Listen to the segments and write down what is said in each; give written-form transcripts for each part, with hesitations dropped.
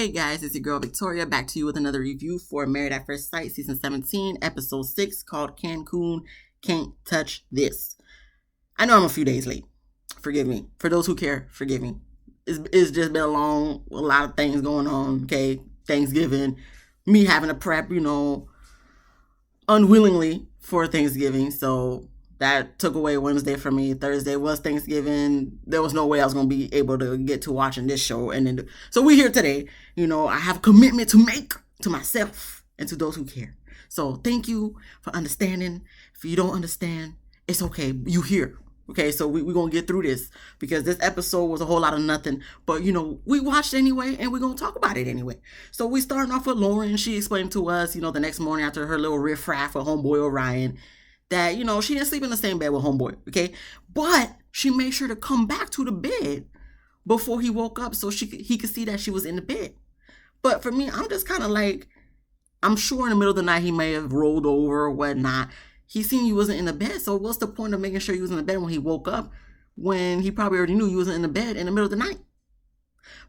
Hey guys, it's your girl Victoria back to you with another review for Married at First Sight Season 17, Episode 6 called Cancun, Can't Touch This. I know I'm a few days late. Forgive me. For those who care, forgive me. It's just been a lot of things going on, okay? Thanksgiving, me having to prep, unwillingly for Thanksgiving, so that took away Wednesday for me. Thursday was Thanksgiving. There was no way I was going to be able to get to watching this show. And then, so we're here today. I have a commitment to make to myself and to those who care. So thank you for understanding. If you don't understand, it's okay. You here. Okay, so we're going to get through this because this episode was a whole lot of nothing. But, we watched anyway, and we're going to talk about it anyway. So we starting off with Lauren. She explained to us, the next morning after her little riff-raff with homeboy Orion, that, she didn't sleep in the same bed with homeboy, okay? But she made sure to come back to the bed before he woke up so he could see that she was in the bed. But for me, I'm just kind of like, I'm sure in the middle of the night he may have rolled over or whatnot. He seen you wasn't in the bed, so what's the point of making sure you was in the bed when he woke up when he probably already knew you wasn't in the bed in the middle of the night?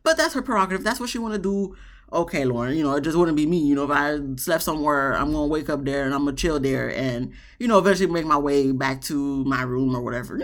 But that's her prerogative. That's what she want to do. Okay, Lauren, it just wouldn't be me. If I slept somewhere, I'm going to wake up there and I'm going to chill there and, eventually make my way back to my room or whatever.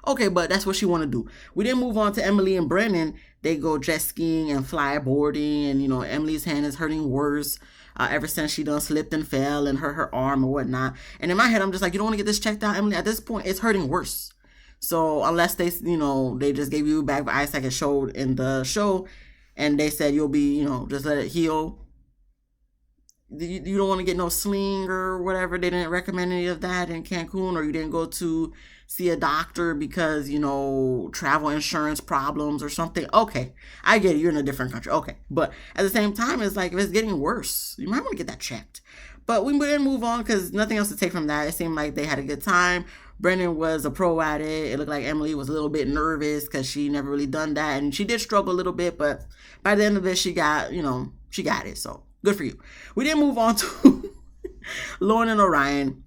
Okay, but that's what she want to do. We then move on to Emily and Brennan. They go jet skiing and fly boarding and, Emily's hand is hurting worse ever since she done slipped and fell and hurt her arm or whatnot. And in my head, I'm just like, you don't want to get this checked out, Emily? At this point, it's hurting worse. So unless they, they just gave you back ice like it showed in the show, and they said you'll be, just let it heal. You don't want to get no sling or whatever. They didn't recommend any of that in Cancun, or you didn't go to see a doctor because, travel insurance problems or something. Okay, I get it. You're in a different country. Okay. But at the same time, it's like if it's getting worse, you might want to get that checked. But we didn't move on because nothing else to take from that. It seemed like they had a good time. Brendan was a pro at it. It looked like Emily was a little bit nervous because she never really done that. And she did struggle a little bit, but by the end of it, she got it. So good for you. We then move on to Lauren and Orion.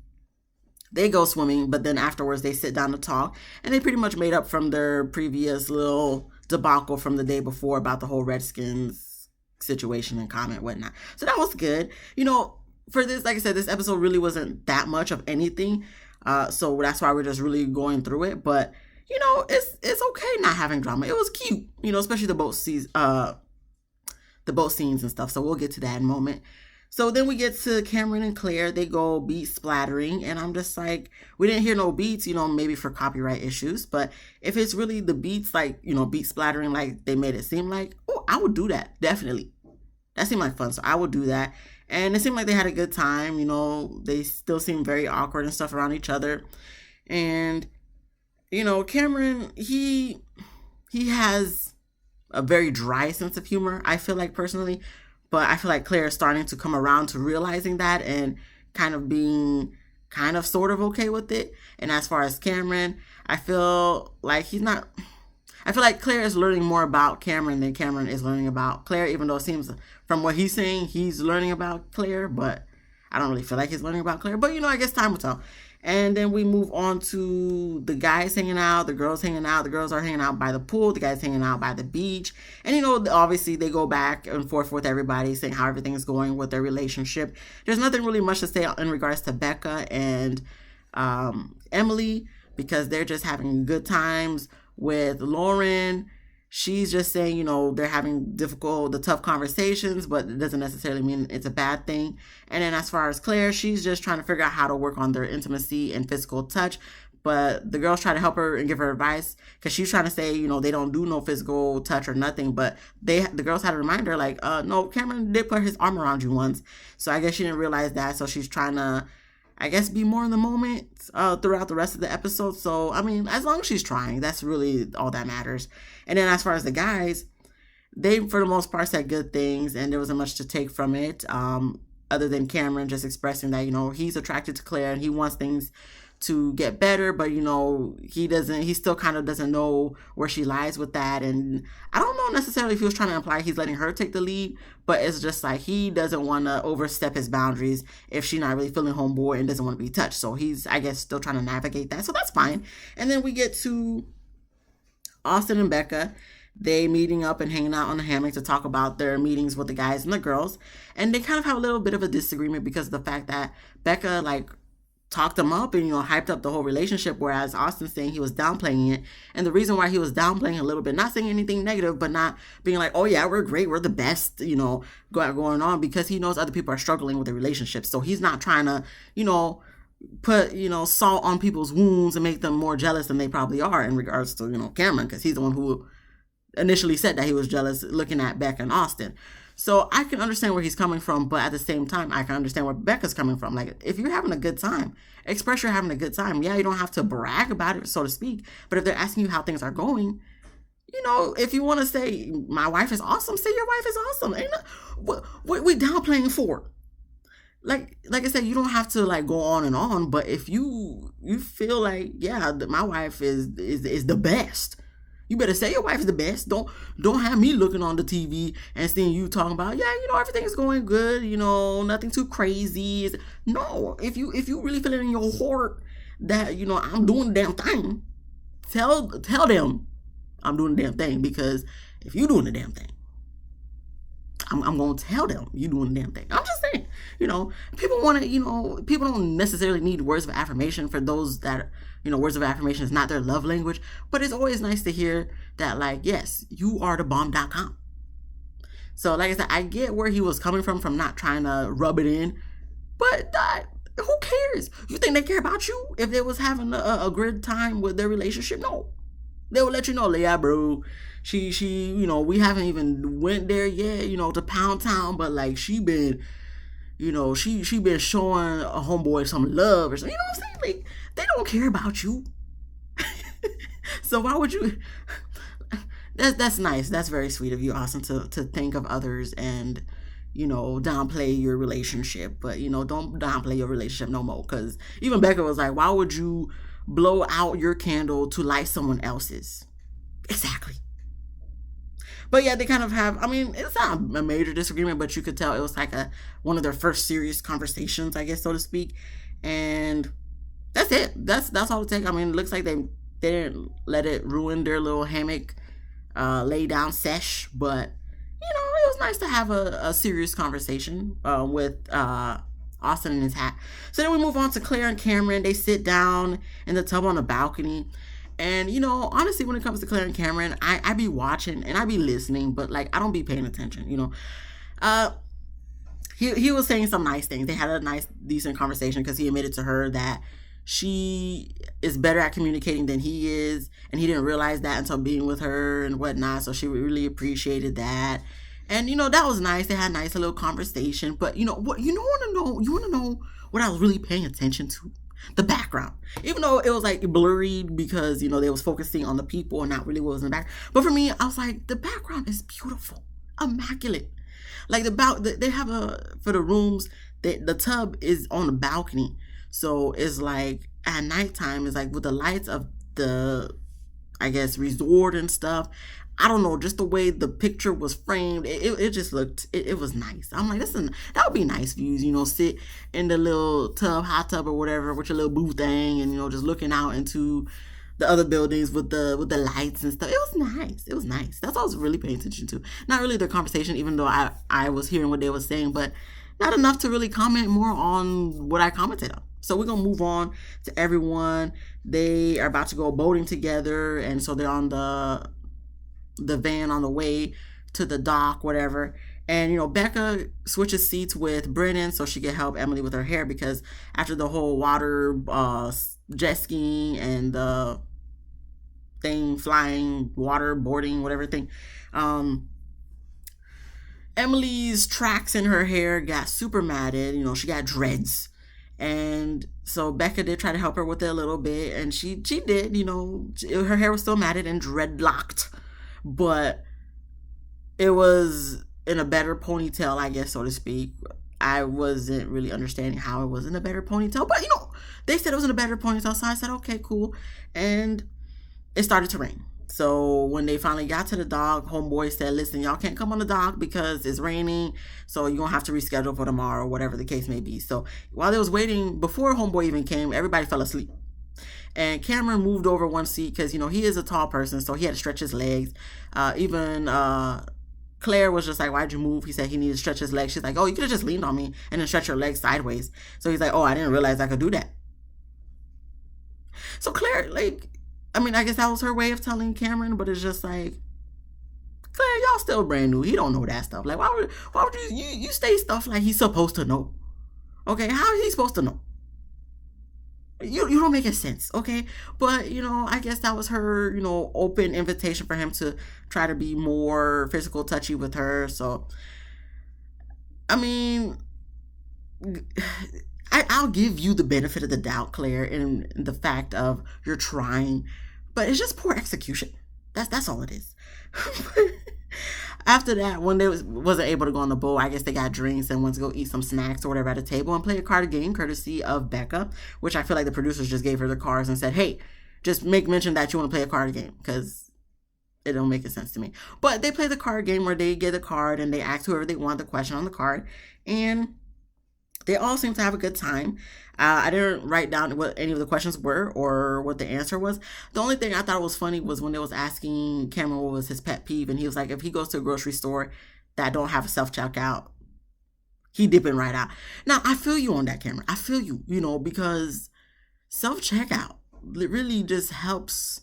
They go swimming, but then afterwards they sit down to talk. And they pretty much made up from their previous little debacle from the day before about the whole Redskins situation and comment and whatnot. So that was good. For this, like I said, this episode really wasn't that much of anything. So that's why we're just really going through it. But, it's okay not having drama. It was cute, especially the boat scenes and stuff. So we'll get to that in a moment. So then we get to Cameron and Claire. They go beat splattering. And I'm just like, we didn't hear no beats, maybe for copyright issues. But if it's really the beats, like, beat splattering like they made it seem like, oh, I would do that. Definitely. That seemed like fun. So I would do that. And it seemed like they had a good time. They still seem very awkward and stuff around each other. And, Cameron, he has a very dry sense of humor, I feel like personally. But I feel like Claire is starting to come around to realizing that and kind of being sort of okay with it. And as far as Cameron, I feel like Claire is learning more about Cameron than Cameron is learning about Claire, even though it seems from what he's saying, he's learning about Claire, but I don't really feel like he's learning about Claire. But, I guess time will tell. And then we move on to the guys hanging out, the girls hanging out. The girls are hanging out by the pool. The guys hanging out by the beach. And, obviously they go back and forth with everybody saying how everything's going with their relationship. There's nothing really much to say in regards to Becca and Emily because they're just having good times. With Lauren, she's just saying, they're having the tough conversations, but it doesn't necessarily mean it's a bad thing. And then as far as Claire, she's just trying to figure out how to work on their intimacy and physical touch. But the girls try to help her and give her advice because she's trying to say, they don't do no physical touch or nothing. But the girls had to remind her, like, no, Cameron did put his arm around you once. So I guess she didn't realize that. So she's trying to, be more in the moment throughout the rest of the episode. So, as long as she's trying, that's really all that matters. And then as far as the guys, they, for the most part, said good things, and there wasn't much to take from it, other than Cameron just expressing that, he's attracted to Claire and he wants things to get better, but he still kind of doesn't know where she lies with that. And I don't know necessarily if he was trying to imply he's letting her take the lead, but it's just like he doesn't want to overstep his boundaries if she's not really feeling homeboy and doesn't want to be touched. So he's, I guess, still trying to navigate that. So that's fine. And then we get to Austin and Becca. They meeting up and hanging out on the hammock to talk about their meetings with the guys and the girls. And they kind of have a little bit of a disagreement because of the fact that Becca, like, talked him up and, hyped up the whole relationship, whereas Austin saying he was downplaying it. And the reason why he was downplaying a little bit, not saying anything negative, but not being like, oh yeah, we're great, we're the best, going on, because he knows other people are struggling with their relationships. So he's not trying to, put, salt on people's wounds and make them more jealous than they probably are in regards to, Cameron, because he's the one who initially said that he was jealous looking at Becca and Austin. So I can understand where he's coming from, but at the same time, I can understand where Becca's coming from. Like, if you're having a good time, express you're having a good time. Yeah, you don't have to brag about it, so to speak. But if they're asking you how things are going, if you want to say, my wife is awesome, say your wife is awesome. Ain't no, what we downplaying for? Like I said, you don't have to like go on and on. But if you feel like, yeah, my wife is the best, you better say your wife is the best. Don't have me looking on the TV and seeing you talking about, yeah, everything is going good, nothing too crazy. No, if you really feel it in your heart that, I'm doing the damn thing, tell them I'm doing the damn thing. Because if you doing the damn thing, I'm going to tell them you doing the damn thing. I'm just saying, people want to, people don't necessarily need words of affirmation. For those that, words of affirmation is not their love language, but it's always nice to hear that, like, yes, you are the bomb.com. So like I said, I get where he was coming from not trying to rub it in, but who cares? You think they care about you if they was having a good time with their relationship? No. They will let you know, yeah, bro, she, we haven't even went there yet, to Pound Town, but like she been, she been showing a homeboy some love or something. You know what I'm saying? Like, they don't care about you. So why would you? That's nice. That's very sweet of you, Austin, to think of others and, downplay your relationship. But, don't downplay your relationship no more. Because even Becca was like, why would you blow out your candle to light someone else's? Exactly. But yeah, they kind of have, it's not a major disagreement, but you could tell it was like one of their first serious conversations, I guess, so to speak. And that's it. That's all it takes. It looks like they didn't let it ruin their little hammock lay down sesh, but it was nice to have a serious conversation with Austin in his hat. So then we move on to Claire and Cameron. They sit down in the tub on the balcony. And, honestly, when it comes to Claire and Cameron, I be watching and I be listening, but, like, I don't be paying attention, He was saying some nice things. They had a nice, decent conversation because he admitted to her that she is better at communicating than he is. And he didn't realize that until being with her and whatnot. So she really appreciated that. And, that was nice. They had a nice little conversation. But, what you want to know what I was really paying attention to? The background. Even though it was like blurry because, they was focusing on the people and not really what was in the back. But for me, I was like, the background is beautiful. Immaculate. Like they have for the rooms, the tub is on the balcony. So it's like at nighttime, it's like with the lights of the, I guess, resort and stuff. I don't know, just the way the picture was framed, it just looked, it was nice. I'm like, listen, that would be nice views, sit in the little hot tub or whatever with your little boo thing and, just looking out into the other buildings with the lights and stuff. It was nice. It was nice. That's what I was really paying attention to. Not really their conversation, even though I was hearing what they were saying, but not enough to really comment more on what I commented on. So we're going to move on to everyone. They are about to go boating together, and so they're on the van on the way to the dock, whatever. And, Becca switches seats with Brennan so she can help Emily with her hair, because after the whole water jet skiing and the thing flying, water boarding, whatever thing, Emily's tracks in her hair got super matted. She got dreads. And so Becca did try to help her with it a little bit, and she did, her hair was still matted and dreadlocked. But it was in a better ponytail, I guess, so to speak. I wasn't really understanding how it was in a better ponytail. But, they said it was in a better ponytail. So I said, okay, cool. And it started to rain. So when they finally got to the dock, homeboy said, listen, y'all can't come on the dock because it's raining. So you're going to have to reschedule for tomorrow, whatever the case may be. So while they was waiting, before homeboy even came, everybody fell asleep. And Cameron moved over one seat because, he is a tall person, so he had to stretch his legs. Even Claire was just like, why'd you move? He said he needed to stretch his legs. She's like, oh, you could have just leaned on me and then stretch your legs sideways. So he's like, oh, I didn't realize I could do that. So Claire, like, I mean, I guess that was her way of telling Cameron, but it's just like, Claire, y'all still brand new. He don't know that stuff. Like, why would you say stuff like he's supposed to know? Okay, how is he supposed to know? You don't make any sense, okay? But, I guess that was her, open invitation for him to try to be more physical touchy with her. So, I mean, I'll give you the benefit of the doubt, Claire, in the fact of you're trying, but it's just poor execution. That's all it is. After that, when they wasn't able to go on the boat, I guess they got drinks and went to go eat some snacks or whatever at a table and play a card game courtesy of Becca, which I feel like the producers just gave her the cards and said, hey, just make mention that you want to play a card game, because it don't make sense to me. But they play the card game where they get a card and they ask whoever they want the question on the card, and they all seem to have a good time. I didn't write down what any of the questions were or what the answer was. The only thing I thought was funny was when they was asking Cameron what was his pet peeve, and he was like, if he goes to a grocery store that don't have a self-checkout, he dipping right out. Now, I feel you on that, Cameron. I feel you, because self-checkout really just helps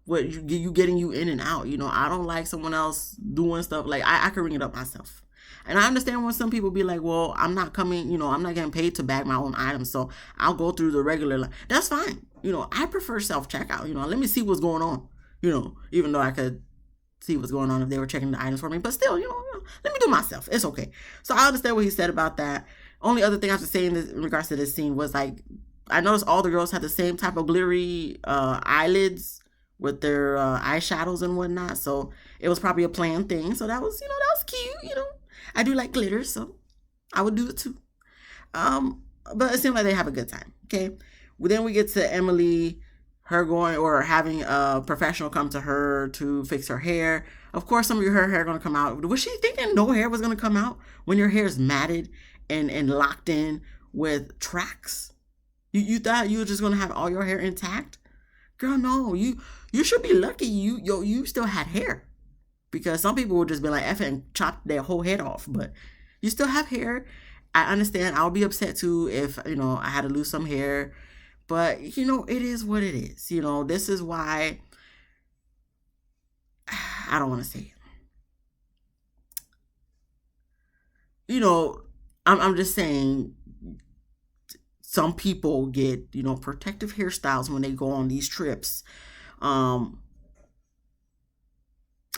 what you getting you in and out. I don't like someone else doing stuff. Like, I can ring it up myself. And I understand when some people be like, well, I'm not getting paid to bag my own items, so I'll go through the regular line. That's fine. I prefer self-checkout. Let me see what's going on, even though I could see what's going on if they were checking the items for me. But still, let me do myself. It's okay. So I understand what he said about that. Only other thing I have to say in regards to this scene was, like, I noticed all the girls had the same type of glittery eyelids with their eyeshadows and whatnot. So it was probably a planned thing. So that was cute, I do like glitter, so I would do it too. But it seemed like they have a good time. Okay. Then we get to Emily, her going or having a professional come to her to fix her hair. Of course, some of her hair going to come out. Was she thinking no hair was going to come out when your hair is matted and locked in with tracks? You thought you were just going to have all your hair intact? Girl, no. You should be lucky you still had hair. Because some people would just be like, F it and chop their whole head off. But you still have hair. I understand. I'll be upset too if, I had to lose some hair. But, it is what it is. This is why I don't want to say it. I'm just saying some people get, protective hairstyles when they go on these trips.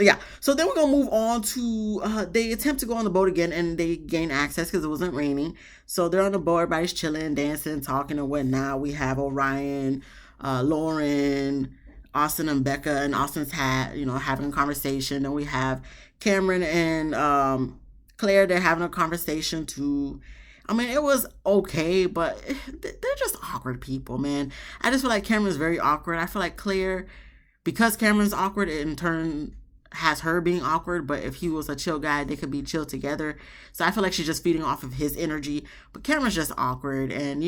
Yeah, so then we're going to move on to, they attempt to go on the boat again, and they gain access because it wasn't raining. So they're on the boat, everybody's chilling, dancing, talking, and whatnot. We have Orion, Lauren, Austin, and Becca, and Austin's having a conversation. And we have Cameron and Claire, they're having a conversation too. I mean, it was okay, but they're just awkward people, man. I just feel like Cameron's very awkward. I feel like Claire, because Cameron's awkward, in turn has her being awkward, but if he was a chill guy, they could be chill together. So I feel like she's just feeding off of his energy. But Cameron's just awkward, and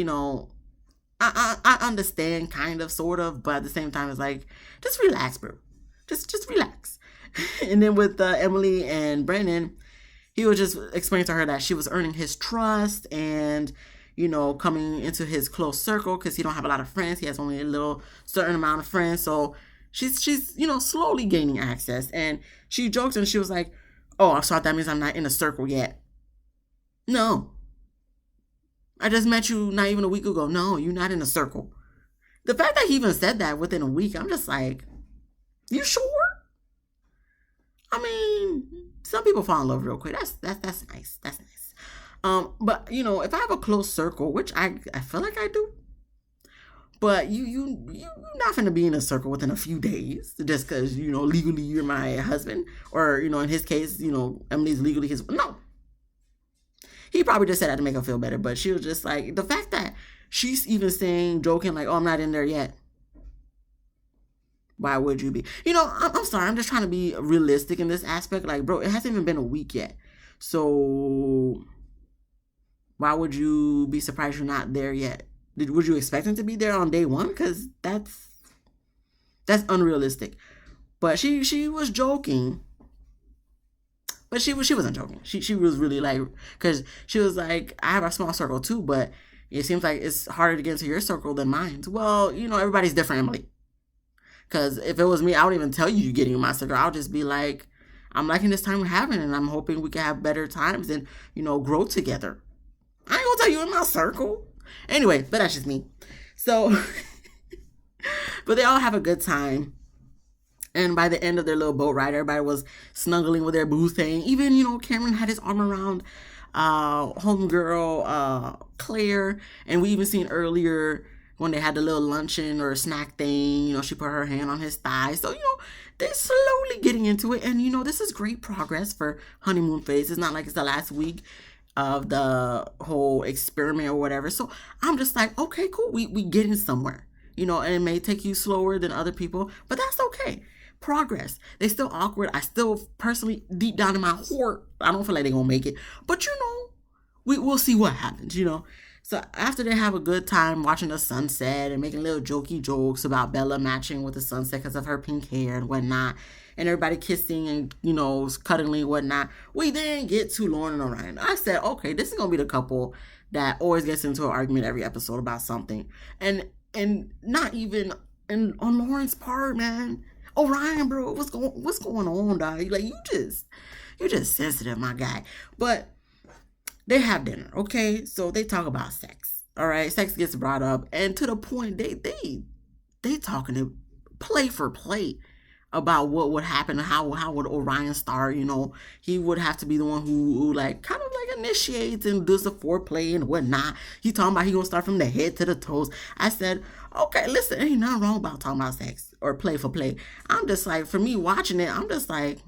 I understand, kind of, sort of, but at the same time, it's like, just relax, bro. Just relax. And then with Emily and Brennan, he was just explaining to her that she was earning his trust and, coming into his close circle because he don't have a lot of friends. He has only a little certain amount of friends. So she's slowly gaining access. And she joked and she was like, oh, I thought that means I'm not in a circle yet. No. I just met you not even a week ago. No, you're not in a circle. The fact that he even said that within a week, I'm just like, you sure? I mean, some people fall in love real quick. That's nice. That's nice. But if I have a close circle, which I feel like I do, but you're not gonna be in a circle within a few days just because legally you're my husband, or in his case, Emily's legally his. No, he probably just said that to make her feel better. But she was just like, the fact that she's even saying, joking, like, oh, I'm not in there yet. Why would you be? I'm sorry. I'm just trying to be realistic in this aspect. Like, bro, it hasn't even been a week yet. So why would you be surprised you're not there yet? Would you expect him to be there on day one? Because that's unrealistic. But she was joking. But she wasn't joking. She was really like, because she was like, I have a small circle too, but it seems like it's harder to get into your circle than mine. Well, everybody's different, Emily. Because if it was me, I wouldn't even tell you getting in my circle. I'll just be like, I'm liking this time we're having, and I'm hoping we can have better times and, grow together. I ain't gonna tell you in my circle. Anyway, but that's just me. So, but they all have a good time. And by the end of their little boat ride, everybody was snuggling with their boo thing. Even, Cameron had his arm around homegirl Claire. And we even seen earlier when they had the little luncheon or snack thing, she put her hand on his thigh. So, they're slowly getting into it. And, this is great progress for honeymoon phase. It's not like it's the last week of the whole experiment or whatever. So I'm just like, okay, cool. We getting somewhere, and it may take you slower than other people, but that's okay. Progress. They still awkward. I still personally, deep down in my heart, I don't feel like they're gonna make it. But we'll see what happens, So after they have a good time watching the sunset and making little jokey jokes about Bella matching with the sunset because of her pink hair and whatnot, and everybody kissing and, cuddling and whatnot, we then get to Lauren and Orion. I said, okay, this is gonna be the couple that always gets into an argument every episode about something. And not even on Lauren's part, man. Orion, bro, what's going on, dog? Like, you're just sensitive, my guy. But they have dinner, okay? So they talk about sex. All right, sex gets brought up, and to the point they talking to play for play about what would happen, how would Orion start. He would have to be the one who like kind of like initiates and does the foreplay and whatnot. He talking about he gonna start from the head to the toes. I said, okay, listen, ain't nothing wrong about talking about sex or play for play. I'm just like, for me watching it, I'm just like,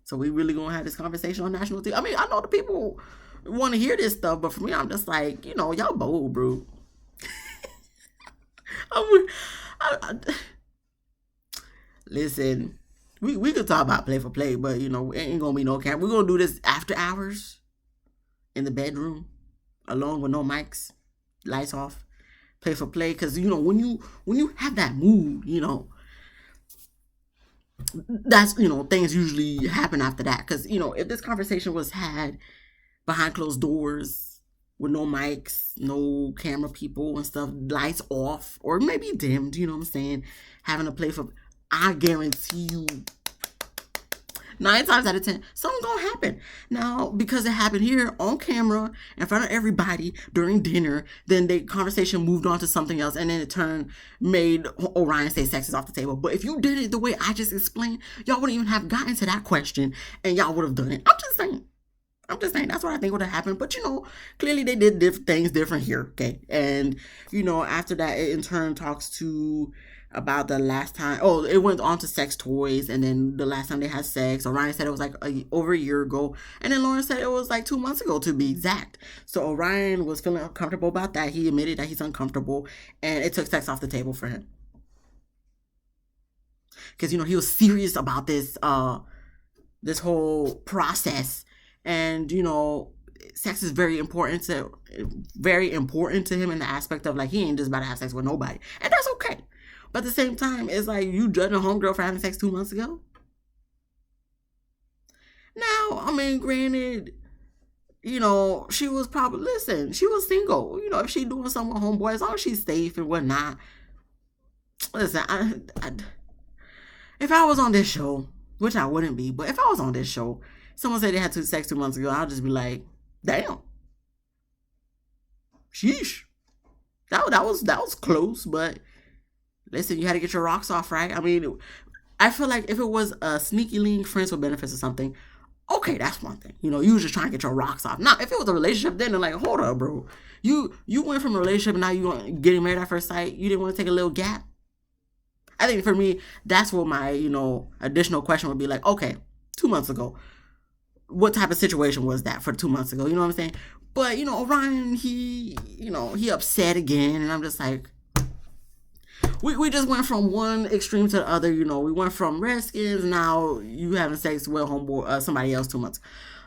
so we really gonna have this conversation on national TV? I mean, I know the people want to hear this stuff, but for me, I'm just like, y'all bold, bro. Listen, we could talk about play for play, but it ain't gonna be no camera. We're gonna do this after hours in the bedroom, alone with no mics, lights off, play for play. Because when you have that mood, that's things usually happen after that. Because if this conversation was had behind closed doors with no mics, no camera people and stuff, lights off or maybe dimmed, you know what I'm saying, having to play for, I guarantee you 9 times out of 10, something's gonna happen. Now, because it happened here on camera in front of everybody during dinner, then the conversation moved on to something else, and then it made Orion say sex is off the table. But if you did it the way I just explained, y'all wouldn't even have gotten to that question, and y'all would have done it. I'm just saying that's what I think would have happened. But clearly they did things different here, okay? And after that, it in turn talks to about the last time. Oh, it went on to sex toys, and then the last time they had sex, Orion said it was like over a year ago, and then Lauren said it was like 2 months ago to be exact. So Orion was feeling uncomfortable about that. He admitted that he's uncomfortable, and it took sex off the table for him because he was serious about this whole process, and sex is very important to him in the aspect of like he ain't just about to have sex with nobody, and that's okay. But at the same time, it's like you judging a homegirl for having sex 2 months ago. Now, I mean, granted, she was probably, listen, she was single. If she doing something with homeboy, as long as she's safe and whatnot. Listen, if I was on this show, which I wouldn't be, but if I was on this show, someone said they had sex 2 months ago, I'll just be like, damn. Sheesh. That was close, but listen, you had to get your rocks off, right? I mean, I feel like if it was a sneaky link, friends with benefits or something, okay, that's one thing. You was just trying to get your rocks off. Now, if it was a relationship, then they're like, hold up, bro. You went from a relationship and now you getting married at first sight. You didn't want to take a little gap. I think for me, that's what my, additional question would be like, okay, 2 months ago, what type of situation was that for 2 months ago? You know what I'm saying? But, Orion, he upset again, and I'm just like, we just went from one extreme to the other. We went from Redskins, now you having sex with homeboy, somebody else 2 months.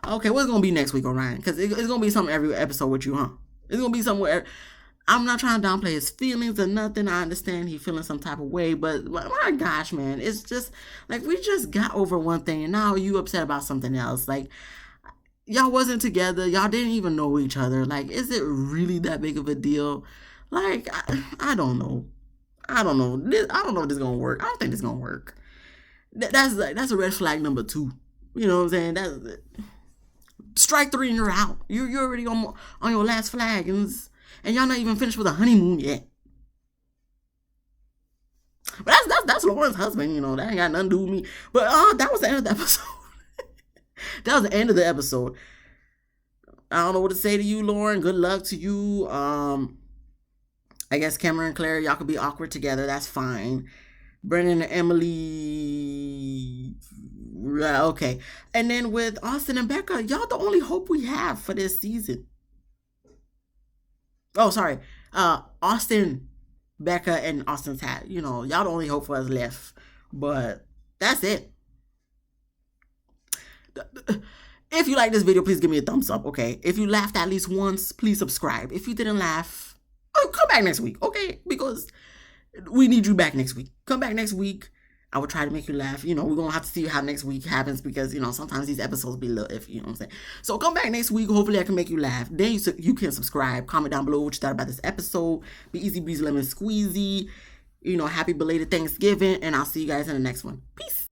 Okay, what's gonna be next week, Orion? Because it's gonna be something every episode with you, huh? It's gonna be somewhere. I'm not trying to downplay his feelings or nothing. I understand he feeling some type of way, but my gosh, man, it's just like we just got over one thing and now you upset about something else. Like y'all wasn't together, y'all didn't even know each other. Like, is it really that big of a deal? Like, I don't know. I don't know. I don't know if this is gonna work. I don't think this is gonna work. That's a red flag number two. You know what I'm saying? That's strike three and you're out. You're already on your last flag, and y'all not even finished with a honeymoon yet. But that's Lauren's husband. You know that ain't got nothing to do with me. But that was the end of the episode. That was the end of the episode. I don't know what to say to you, Lauren. Good luck to you. I guess Cameron and Claire, y'all could be awkward together. That's fine. Brendan and Emily. Okay. And then with Austin and Becca, y'all the only hope we have for this season. Oh, sorry. Austin, Becca, and Austin's hat. You know, y'all the only hope for us left. But that's it. If you like this video, please give me a thumbs up, okay? If you laughed at least once, please subscribe. If you didn't laugh, come back next week, okay? Because we need you back next week. Come back next week. I will try to make you laugh. You know, we're going to have to see how next week happens because, you know, sometimes these episodes be a little iffy, you know what I'm saying? So come back next week. Hopefully I can make you laugh. Then you can subscribe. Comment down below what you thought about this episode. Be easy, breezy, lemon squeezy. You know, happy belated Thanksgiving. And I'll see you guys in the next one. Peace.